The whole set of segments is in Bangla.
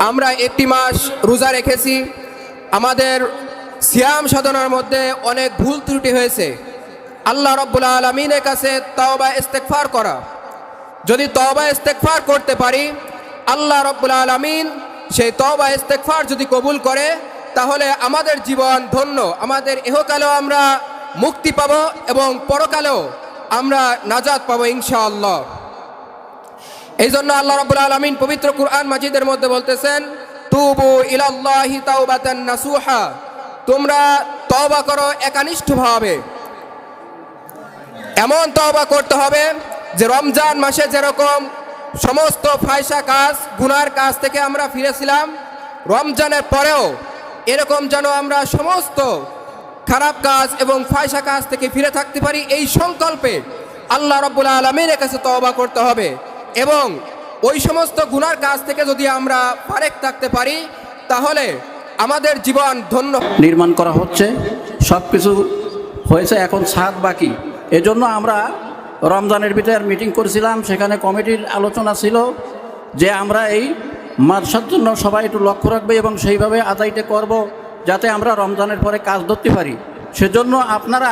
আমরা একটি মাস রোজা রেখেছি, আমাদের সিয়াম সাধনার মধ্যে অনেক ভুল ত্রুটি হয়েছে। আল্লাহ রাব্বুল আলামিনের কাছে তওবা ইস্তেগফার করা, যদি তওবা ইস্তেগফার করতে পারি, আল্লাহ রাব্বুল আলামিন সেই তওবা ইস্তেগফার যদি কবুল করে, তাহলে আমাদের জীবন ধন্য, আমাদের ইহকালেও আমরা মুক্তি পাব এবং পরকালেও আমরা নাজাত পাবো ইনশাআল্লাহ। এই জন্য আল্লাহ রাব্বুল আলামিন পবিত্র কুরআন মাজিদের মধ্যে বলতেছেন, তুবু ইলাল্লাহি তাওবাতান নাসুহা, তোমরা তওবা করো একনিষ্ঠভাবে। এমন তওবা করতে হবে যে রমজান মাসে যেরকম সমস্ত ফায়সা কাজ, গুনার কাজ থেকে আমরা ফিরেছিলাম, রমজানের পরেও এরকম যেন আমরা সমস্ত খারাপ কাজ এবং ফায়সা কাজ থেকে ফিরে থাকতে পারি। এই সংকল্পে আল্লাহ রাব্বুল আলামিনের কাছে তওবা করতে হবে এবং ওই সমস্ত গুনার কাজ থেকে যদি আমরা ফারেক থাকতে পারি, তাহলে আমাদের জীবন ধন্য। নির্মাণ করা হচ্ছে, সব কিছু হয়েছে, এখন ছাদ বাকি। এজন্য আমরা রমজানের ভিতরে মিটিং করেছিলাম, সেখানে কমিটির আলোচনা ছিল যে আমরা এই মাদ্রাসার জন্য সবাই একটু লক্ষ্য রাখবে এবং সেইভাবে আদায়টা করব, যাতে আমরা রমজানের পরে কাজ ধরতে পারি। সেজন্য আপনারা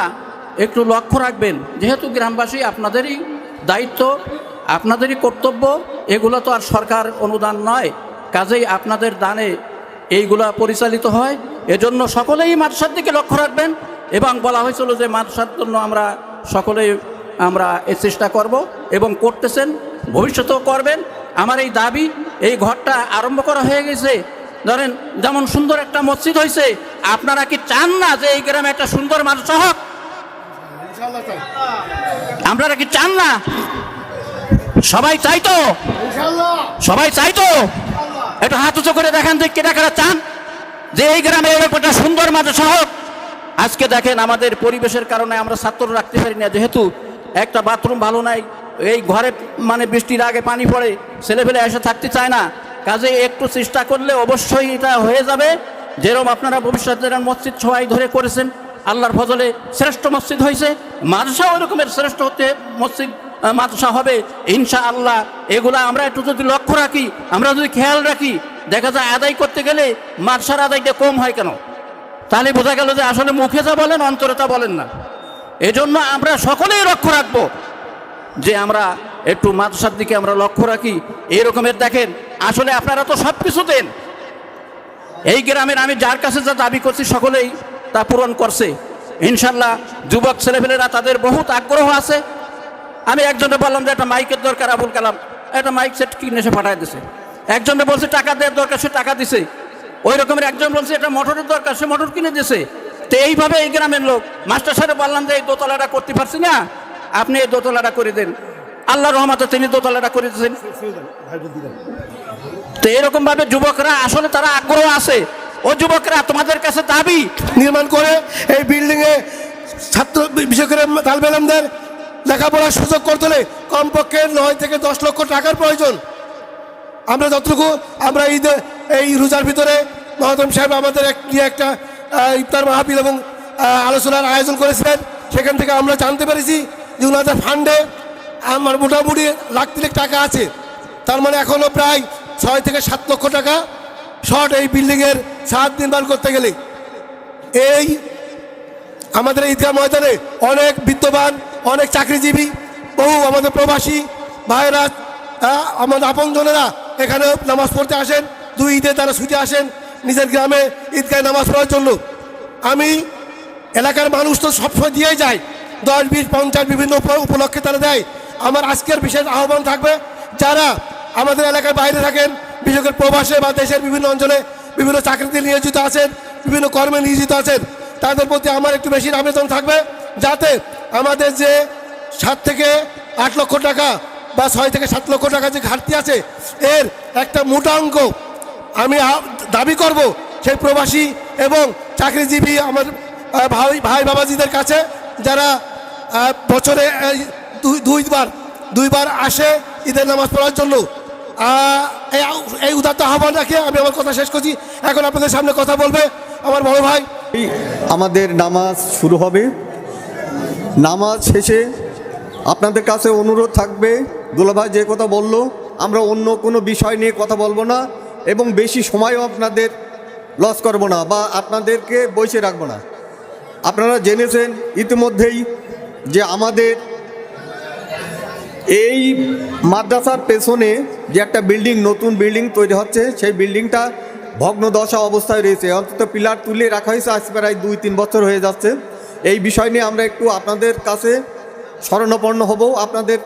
একটু লক্ষ্য রাখবেন, যেহেতু গ্রামবাসী, আপনাদেরই দায়িত্ব, আপনাদেরই কর্তব্য, এগুলো তো আর সরকার অনুদান নয়, কাজেই আপনাদের দানে এইগুলা পরিচালিত হয়। এজন্য সকলেই মাদ্রাসার দিকে লক্ষ্য রাখবেন এবং বলা হয়েছিল যে মাদ্রাসার জন্য আমরা সকলেই এই চেষ্টা করব এবং করতেছেন, ভবিষ্যতেও করবেন। আমার এই দাবি, এই ঘরটা আরম্ভ করা হয়ে গেছে, ধরেন যেমন সুন্দর একটা মসজিদ হয়েছে, আপনারা কি চান না যে এই গ্রামে একটা সুন্দর মাদ্রাসা হোক? আপনারা কি চান না? সবাই চাই তো? সবাই চাই তো? একটু হাত উঁচু করে দেখান যে কেটা কারা চান যে এই গ্রামে এরকম একটা সুন্দর মাদ্রাসা হোক। আজকে দেখেন আমাদের পরিবেশের কারণে আমরা ছাত্র রাখতে পারি না, যেহেতু একটা বাথরুম ভালো নাই, এই ঘরে মানে বৃষ্টির আগে পানি পড়ে, ছেলেপেলে এসে থাকতে চায় না। কাজে একটু চেষ্টা করলে অবশ্যই এটা হয়ে যাবে। যেরকম আপনারা ভবিষ্যতের মসজিদ সবাই ধরে করেছেন, আল্লাহর ফজলে শ্রেষ্ঠ মসজিদ হয়েছে, মাদ্রাসা ওই রকমের শ্রেষ্ঠ হতে মসজিদ মাদ্রাসা হবে ইনশাআল্লাহ। এগুলা আমরা একটু যদি লক্ষ্য রাখি, আমরা যদি খেয়াল রাখি, দেখা যায় আদায় করতে গেলে মাদ্রাসার আদায়টা কম হয় কেন? তাহলে বোঝা গেল যে আসলে মুখে যা বলেন অন্তরে তা বলেন না। এজন্য আমরা সকলেই লক্ষ্য রাখবো যে আমরা একটু মাদ্রাসার দিকে আমরা লক্ষ্য রাখি। এরকমের দেখেন, আসলে আপনারা তো সব কিছু দেন। এই গ্রামের আমি যার কাছে যা দাবি করছি সকলেই তা পূরণ করছে ইনশাল্লাহ। যুবক ছেলেপেলেরা তাদের বহুত আগ্রহ আছে। আমি একজনে বললাম যে একটা মাইকের দরকার, আবুল কালাম একটা মাইক সেট কিনে এসে পাঠায় দিছে। একজনে বলছে টাকা দেওয়ার দরকার, সে টাকা দিছে। ওই রকমের একজন বলছে একটা মোটরের দরকার, সে মোটর কিনে দিছে। তো এইভাবে এই গ্রামের লোক, মাস্টার সাহেব বললাম যে এই দোতলাটা করতে পারছি না, আপনি এই দোতলাটা করে দেন। আল্লাহ রহমতে তিনি দোতলাটা করে দিয়েছেন। তো এরকম ভাবে যুবকরা আসলে তারা আগ্রহ আছে। ও যুবকরা, তোমাদের কাছে দাবি নির্মাণ করে এই বিল্ডিংয়ে ছাত্র, বিশেষ করে তালেবে ইলমদের লেখাপড়ার সুযোগ করতে হলে কমপক্ষে 9 থেকে 10 লক্ষ টাকার প্রয়োজন। আমরা যতটুকু আমরা এই রোজার ভিতরে মহাতম সাহেব আমাদের একটা ইফতার মাহফিল এবং আলোচনার আয়োজন করেছিলেন, সেখান থেকে আমরা জানতে পেরেছি যে ওনাদের ফান্ডে আমার মোটামুটি লাখ 3 টাকা আছে। তার মানে এখনও প্রায় 6 থেকে 7 লক্ষ টাকা শর্ট এই বিল্ডিংয়ের ছাদ নির্মাণ করতে গেলে। এই আমাদের ঈদগাহ ময়দানে অনেক বিত্তবান, অনেক চাকরিজীবী, বহু আমাদের প্রবাসী ভাইয়েরা, আমাদের আপনজনেরা এখানে নামাজ পড়তে আসেন। 2 ঈদে তারা ছুটে আসেন নিজের গ্রামে ঈদগাহে নামাজ পড়ার জন্য। আমি এলাকার মানুষ তো সবসময় দিয়েই যায়, 10, 20, 50 বিভিন্ন উপলক্ষে তারা দেয়। আমার আজকের বিশেষ আহ্বান থাকবে, যারা আমাদের এলাকার বাইরে থাকেন, বিশেষ করে প্রবাসে বা দেশের বিভিন্ন অঞ্চলে বিভিন্ন চাকরিতে নিয়োজিত আছেন, বিভিন্ন কর্মে নিয়োজিত আছেন, তাদের প্রতি আমার একটু বেশি আবেদন থাকবে, যাতে আমাদের যে 7 থেকে 8 লক্ষ টাকা বা 6 থেকে 7 লক্ষ টাকা যে ঘাটতি আছে, এর একটা মোটা অঙ্ক আমি দাবি করব সেই প্রবাসী এবং চাকরিজীবী আমার ভাই বাবাজিদের কাছে, যারা বছরে দুইবার আসে ঈদের নামাজ পড়ার জন্য। এই উদাত্ত আহ্বান রাখে আমি আমার কথা শেষ করছি। এখন আপনাদের সামনে কথা বলবে আমার বড় ভাই। আমাদের নামাজ শুরু হবে। নামাজ শেষে আপনাদের কাছে অনুরোধ থাকবে, দুলাভাই যে কথা বললো, আমরা অন্য কোনো বিষয় নিয়ে কথা বলবো না। এবং বেশি সময়ও আপনাদের লস করব না বা আপনাদেরকে বসে রাখবো না। আপনারা জেনেছেন ইতিমধ্যেই যে আমাদের এই মাদ্রাসার পেছনে যে একটা বিল্ডিং, নতুন বিল্ডিং তৈরি হচ্ছে, সেই বিল্ডিংটা ভগ্নদশা অবস্থায় রয়েছে। অন্তত পিলার তুলে রাখা হয়েছে আজ প্রায় 2-3 বছর হয়ে যাচ্ছে। এই বিষয় নিয়ে আমরা একটু আপনাদের কাছে শরণাপন্ন হব, আপনাদের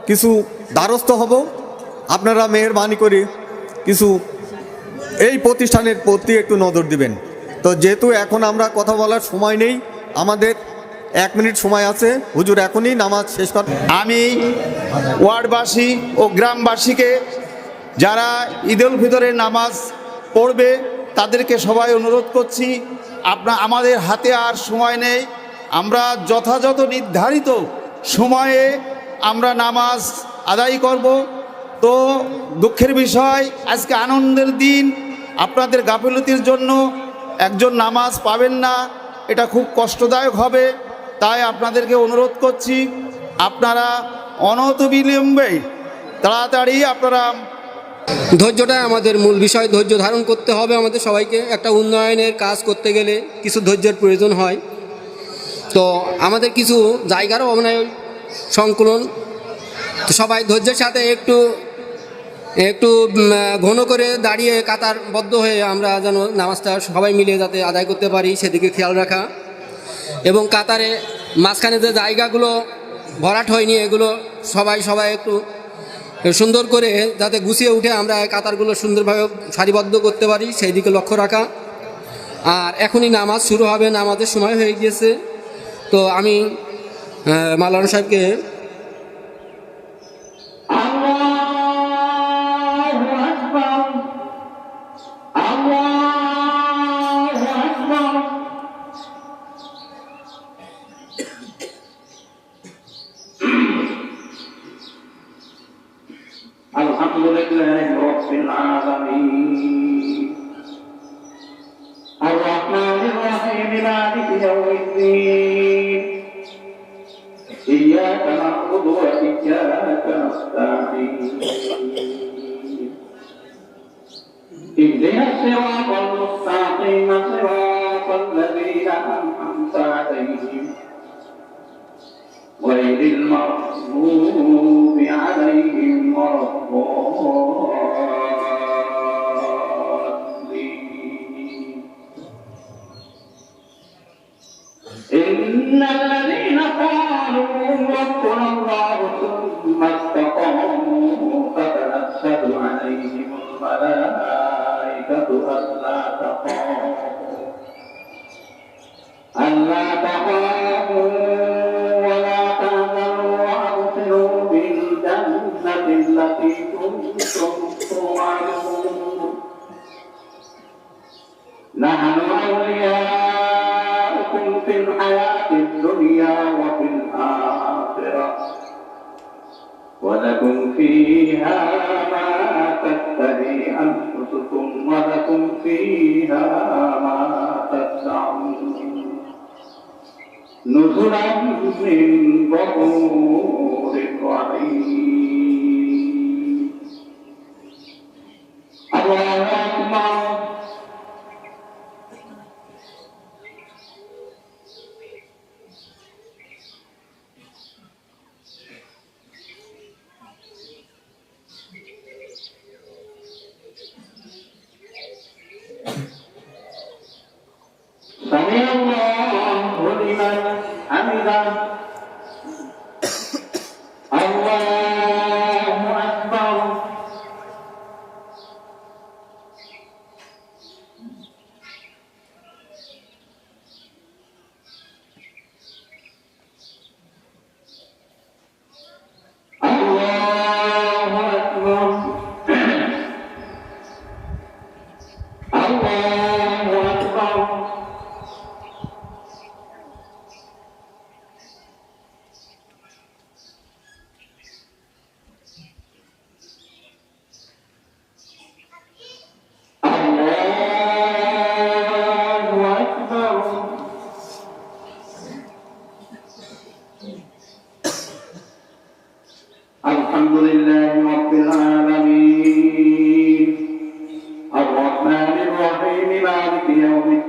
কিছু দ্বারস্থ হব। আপনারা মেহেরবানি করে কিছু এই প্রতিষ্ঠানের প্রতি একটু নজর দিবেন। তো যেহেতু এখন আমরা কথা বলার সময় নেই, আমাদের 1 মিনিট সময় আছে, হুজুর এখনই নামাজ শেষ করেন। আমি ওয়ার্ডবাসী ও গ্রামবাসীকে যারা ঈদুল ফিতরের নামাজ পড়বে তাদেরকে সবাই অনুরোধ করছি, আমাদের হাতে আর সময় নেই। আমরা যথাযথ নির্ধারিত সময়ে আমরা নামাজ আদায় করব। তো দুঃখের বিষয়, আজকে আনন্দের দিন, আপনাদের গাফিলতির জন্য একজন নামাজ পাবেন না, এটা খুব কষ্টদায়ক হবে। তাই আপনাদেরকে অনুরোধ করছি, আপনারা অনতিবিলম্বে তাড়াতাড়ি আপনারা ধৈর্যটাই আমাদের মূল বিষয়। ধৈর্য ধারণ করতে হবে আমাদের সবাইকে। একটা উন্নয়নের কাজ করতে গেলে কিছু ধৈর্যের প্রয়োজন হয়। তো আমাদের কিছু জায়গারও অবনয় সংকুলন, তো সবাই ধৈর্যের সাথে একটু ঘন করে দাঁড়িয়ে কাতারবদ্ধ হয়ে আমরা যেন নামাজটা সবাই মিলে যাতে আদায় করতে পারি সেদিকে খেয়াল রাখা, এবং কাতারে মাঝখানে যে জায়গাগুলো ভরাট হয়নি এগুলো সবাই একটু সুন্দর করে যাতে গুছিয়ে উঠে আমরা কাতারগুলো সুন্দরভাবে সারিবদ্ধ করতে পারি সেই দিকে লক্ষ্য রাখা। আর এখনই নামাজ শুরু হবে, নামাজের সময় হয়ে গিয়েছে। তো আমি মাওলানা সাহেবকে Alhamdulillah Rabbil Alamin Ar-Rahmanir Rahim Maliki Yawmiddin Iyyaka na'budu wa iyyaka nasta'in Ihdinas siratal mustaqim siratal ladzina an'amta 'alaihim غير المغضوب عليهم ولا الضالين إن الذين قالوا ربنا الله ثم استقاموا تتنزل عليهم الملائكة ألا تخافوا التي كنتم توعدون نحن أولياؤكم في الحياة الدنيا وفي الآخرة ولكم فيها ما تشتهي أنفسكم ولكم فيها ما تدعون نزلا من غفور رحيم الله أكبر سمع الله لمن حمده الله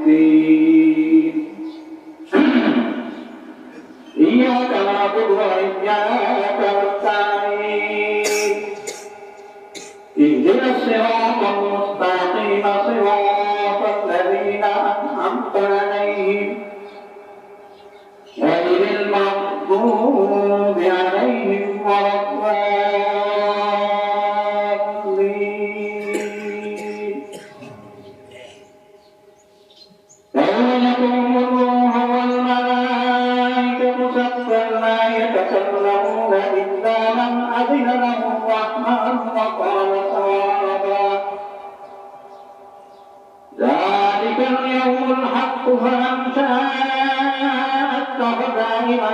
الدين إياك نعبد وإياك نستعين اهدنا الصراط المستقيم صراط الذين أنعمت عليهم غير المغضوب عليهم ولا الضالين يوم يقوم الروح والملائكة صفا لا يتكلمون إلا من أذن له الرحمن وقال صوابا ذلك اليوم الحق فمن شاء اتخذ إلى